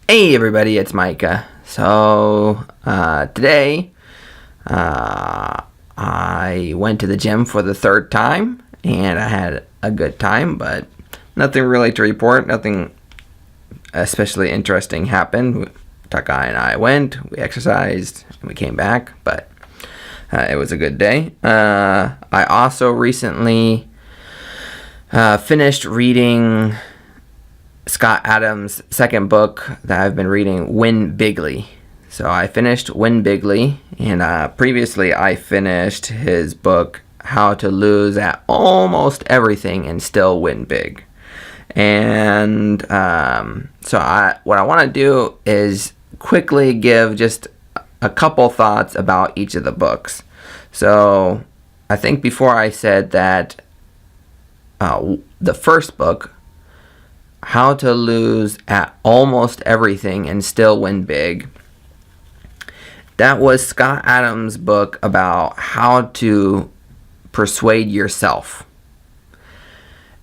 Hey everybody, it's Micah. Today I went to the gym for the third time and I had a good time, but nothing really to report. Nothing especially interesting happened. Takai and I went, we exercised, and we came back, but it was a good day. I also recently finished reading Scott Adams' second book that I've been reading, Win Bigly. So I finished Win Bigly, and previously I finished his book, How to Lose at Almost Everything and Still Win Big. And what I want to do is quickly give just a couple thoughts about each of the books. So I think before I said that the first book, How to Lose at Almost Everything and Still Win Big, that was Scott Adams' book about how to persuade yourself.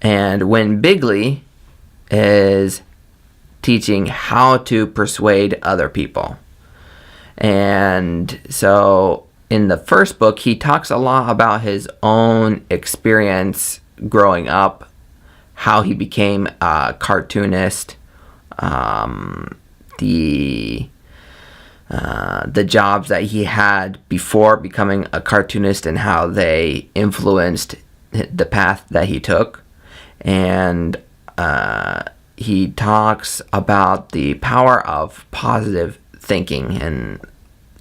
And Win Bigly is teaching how to persuade other people. And so in the first book, he talks a lot about his own experience growing up, how he became a cartoonist, the jobs that he had before becoming a cartoonist and how they influenced the path that he took. And he talks about the power of positive thinking and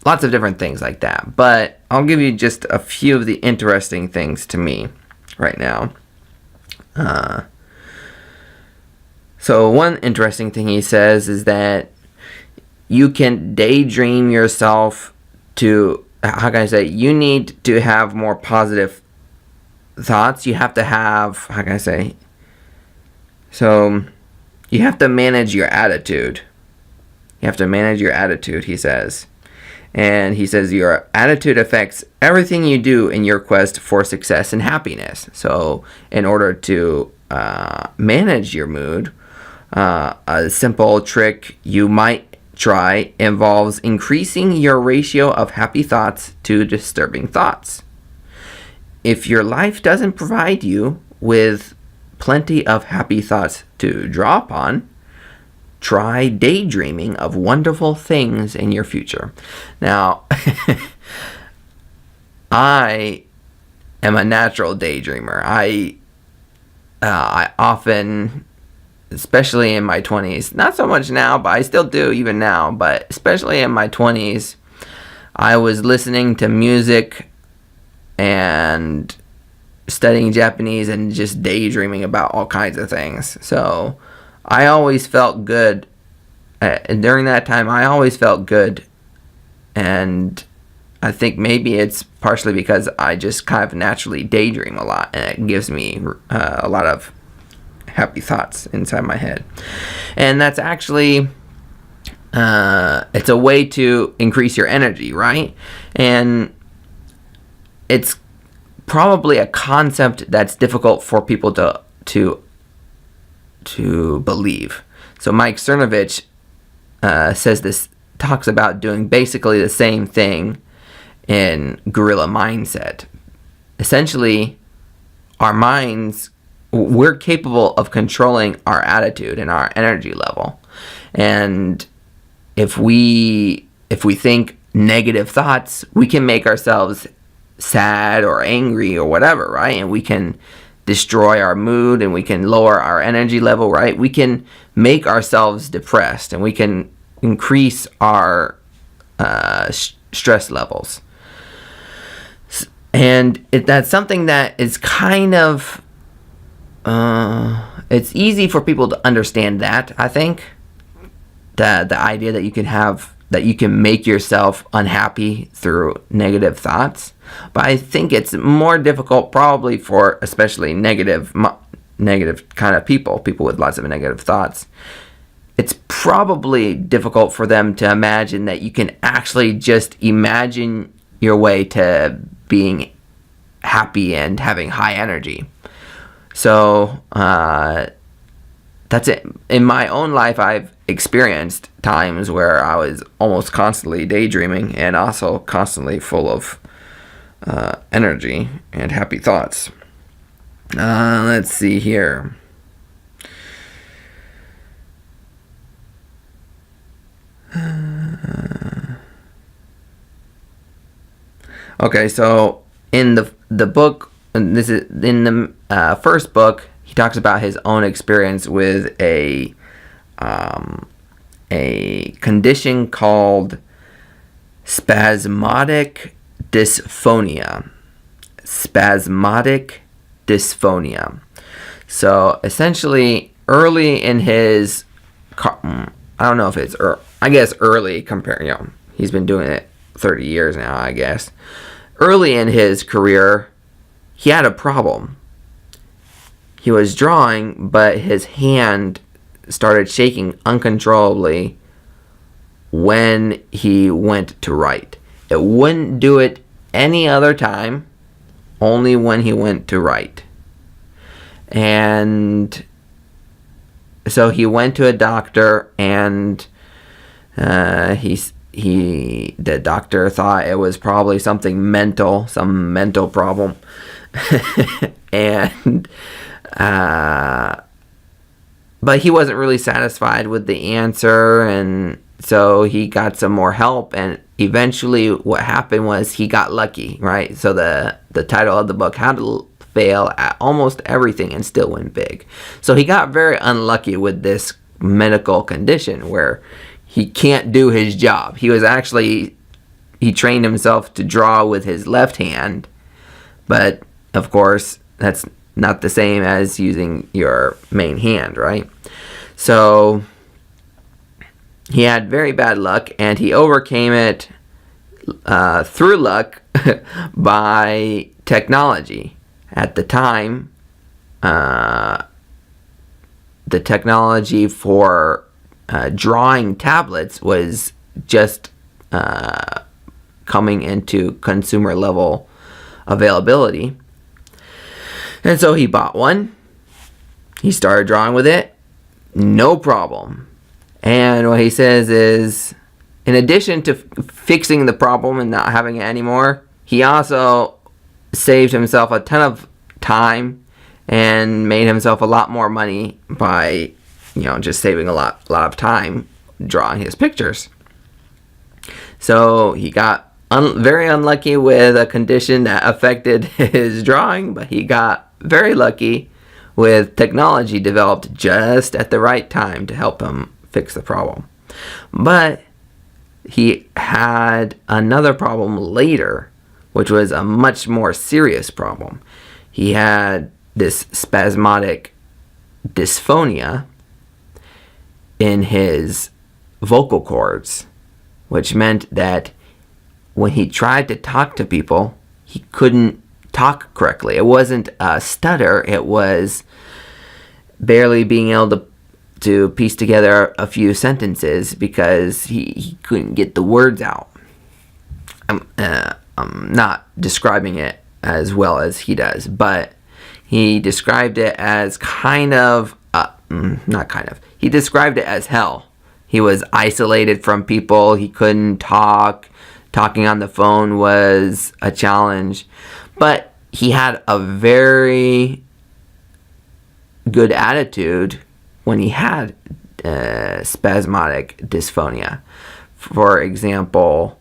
lots of different things like that. But I'll give you just a few of the interesting things to me right now. So one interesting thing he says is that you can daydream yourself to, how can I say, you need to have more positive thoughts. You have to have, how can I say, so you have to manage your attitude. You have to manage your attitude, he says. And he says your attitude affects everything you do in your quest for success and happiness. So in order to manage your mood, a simple trick you might try involves increasing your ratio of happy thoughts to disturbing thoughts. If your life doesn't provide you with plenty of happy thoughts to draw upon, try daydreaming of wonderful things in your future. Now, I am a natural daydreamer. I often, especially in my 20s, not so much now, but I still do even now, but especially in my 20s, I was listening to music and studying Japanese and just daydreaming about all kinds of things. So I always felt good. And during that time, I always felt good. And I think maybe it's partially because I just kind of naturally daydream a lot. And it gives me a lot of happy thoughts inside my head. And that's actually, it's a way to increase your energy, right? And it's probably a concept that's difficult for people to believe. So Mike Cernovich talks about doing basically the same thing in Gorilla Mindset. Essentially, our minds, we're capable of controlling our attitude and our energy level. And if we think negative thoughts, we can make ourselves sad or angry or whatever, right? And we can destroy our mood and we can lower our energy level, right? We can make ourselves depressed and we can increase our stress levels. And that's something that is kind of, it's easy for people to understand that, I think. The idea that you can make yourself unhappy through negative thoughts. But I think it's more difficult probably for especially negative kind of people with lots of negative thoughts. It's probably difficult for them to imagine that you can actually just imagine your way to being happy and having high energy. So that's it. In my own life, I've experienced times where I was almost constantly daydreaming and also constantly full of energy and happy thoughts. Let's see here. Okay, so in the book, and this is in the first book, he talks about his own experience with a condition called spasmodic dysphonia. Spasmodic dysphonia. So essentially, early in his, I don't know if it's, I guess early compared, he's been doing it 30 years now, I guess. Early in his career, he had a problem. He was drawing, but his hand started shaking uncontrollably when he went to write. It wouldn't do it any other time, only when he went to write. And so he went to a doctor, and the doctor thought it was probably something mental, some mental problem. And but he wasn't really satisfied with the answer, and so he got some more help, and eventually what happened was he got lucky, right? So the title of the book, How to Fail at Almost Everything and Still Win Big. So he got very unlucky with this medical condition where he can't do his job. He trained himself to draw with his left hand, but of course that's not the same as using your main hand, right? So he had very bad luck, and he overcame it through luck by technology. At the time, the technology for drawing tablets was just coming into consumer level availability. And so he bought one. He started drawing with it. No problem. And what he says is, in addition to fixing the problem and not having it anymore, he also saved himself a ton of time and made himself a lot more money by, just saving a lot of time drawing his pictures. So he got very unlucky with a condition that affected his drawing, but he got very lucky with technology developed just at the right time to help him fix the problem. But he had another problem later, which was a much more serious problem. He had this spasmodic dysphonia in his vocal cords, which meant that when he tried to talk to people, he couldn't talk correctly. It wasn't a stutter, it was barely being able to piece together a few sentences because he couldn't get the words out. I'm not describing it as well as he does, but he described it as he described it as hell. He was isolated from people, he couldn't talk, talking on the phone was a challenge, but he had a very good attitude when he had spasmodic dysphonia. For example,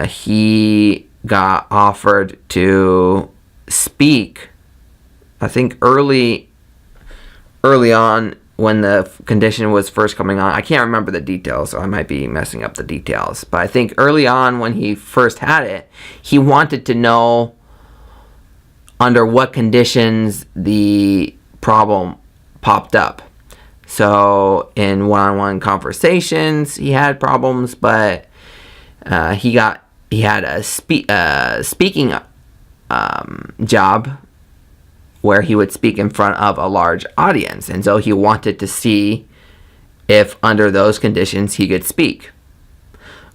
he got offered to speak, I think early on when the condition was first coming on. I can't remember the details, so I might be messing up the details. But I think early on when he first had it, he wanted to know under what conditions the problem popped up. So in one-on-one conversations, he had problems, but he had a speaking job where he would speak in front of a large audience, and so he wanted to see if under those conditions he could speak,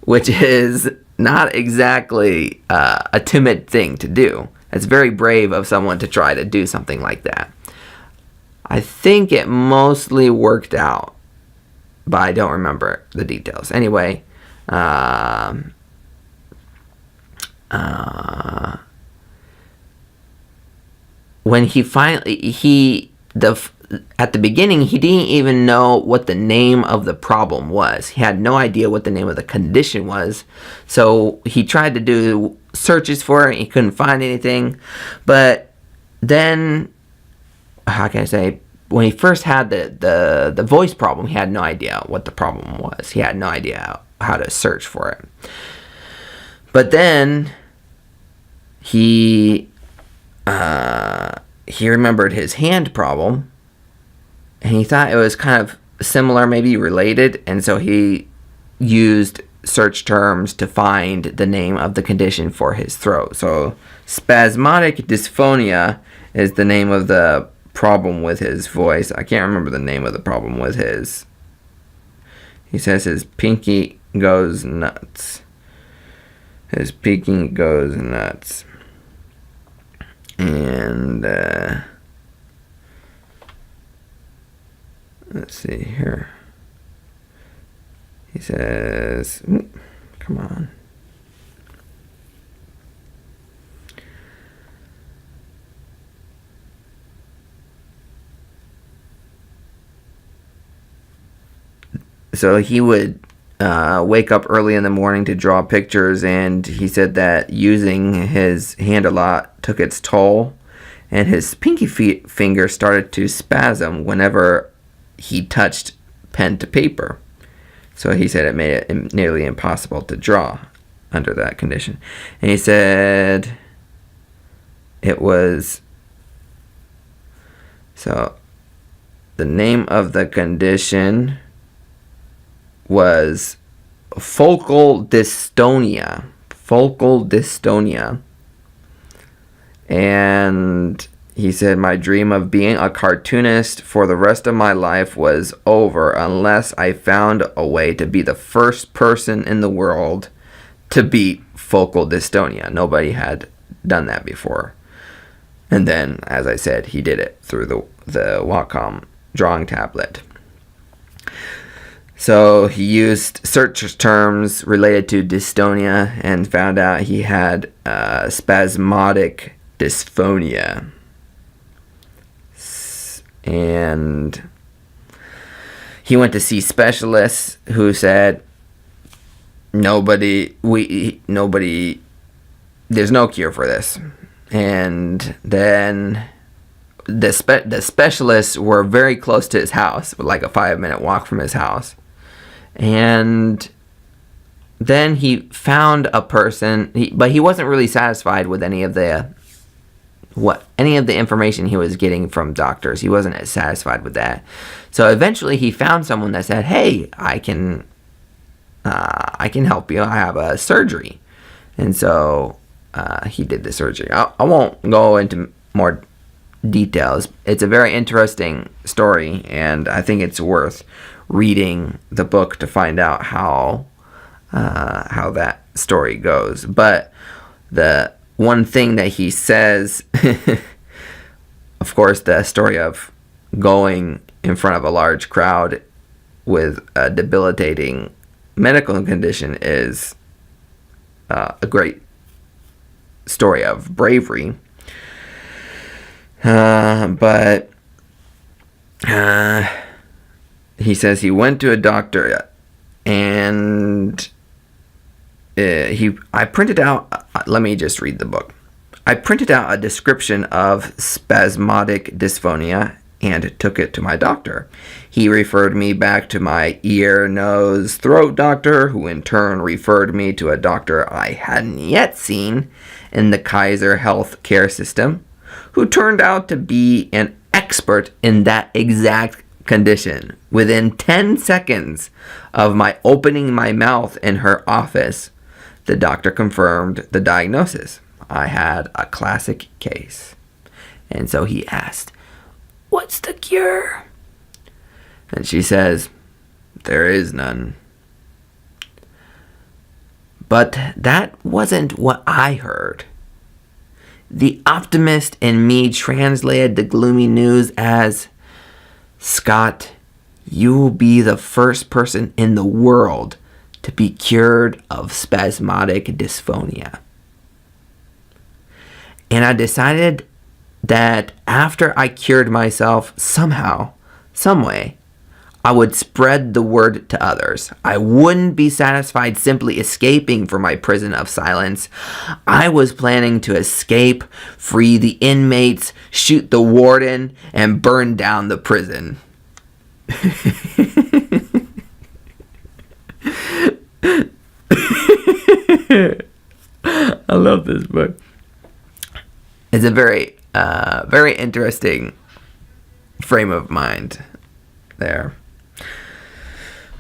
which is not exactly a timid thing to do. It's very brave of someone to try to do something like that. I think it mostly worked out, but I don't remember the details. Anyway, when he finally at the beginning, he didn't even know what the name of the problem was. He had no idea what the name of the condition was. So he tried to do searches for it. He couldn't find anything. But then, how can I say, when he first had the voice problem, he had no idea what the problem was. He had no idea how to search for it. But then he remembered his hand problem, and he thought it was kind of similar, maybe related, and so he used search terms to find the name of the condition for his throat. So spasmodic dysphonia is the name of the problem with his voice. I can't remember the name of the problem with his. He says his pinky goes nuts. His pinky goes nuts. And let's see here. He says, come on. So he would wake up early in the morning to draw pictures, and he said that using his hand a lot took its toll, and his pinky finger started to spasm whenever he touched pen to paper. So he said it made it nearly impossible to draw under that condition. And he said it was, so the name of the condition was focal dystonia. Focal dystonia. And he said, my dream of being a cartoonist for the rest of my life was over unless I found a way to be the first person in the world to beat focal dystonia. Nobody had done that before. And then, as I said, he did it through the Wacom drawing tablet. So he used search terms related to dystonia and found out he had spasmodic dysphonia. And he went to see specialists who said, nobody, there's no cure for this. And then the specialists were very close to his house, like a 5-minute walk from his house. And then he found a person, but he wasn't really satisfied with any of the information he was getting from doctors. He wasn't satisfied with that. So eventually he found someone that said, hey, I can help you. I have a surgery. And so he did the surgery. I won't go into more details. It's a very interesting story, and I think it's worth reading the book to find out how that story goes. But the one thing that he says, of course, the story of going in front of a large crowd with a debilitating medical condition is a great story of bravery. But he says he went to a doctor, and I printed out, let me just read the book. I printed out a description of spasmodic dysphonia and took it to my doctor. He referred me back to my ear, nose, throat doctor, who in turn referred me to a doctor I hadn't yet seen in the Kaiser Health Care System, who turned out to be an expert in that exact condition. Within 10 seconds of my opening my mouth in her office, the doctor confirmed the diagnosis. I had a classic case. And so he asked, "What's the cure?" And she says, "There is none." But that wasn't what I heard. The optimist in me translated the gloomy news as, "Scott, You will be the first person in the world to be cured of spasmodic dysphonia. And I decided that after I cured myself somehow, some way, I would spread the word to others. I wouldn't be satisfied simply escaping from my prison of silence. I was planning to escape, free the inmates, shoot the warden, and burn down the prison. I love this book. It's a very interesting frame of mind there.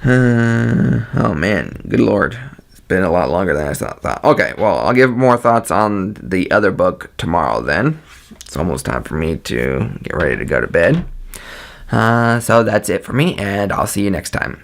Oh man, good lord. It's been a lot longer than I thought. Okay, well, I'll give more thoughts on the other book tomorrow then. It's almost time for me to get ready to go to bed. So that's it for me, and I'll see you next time.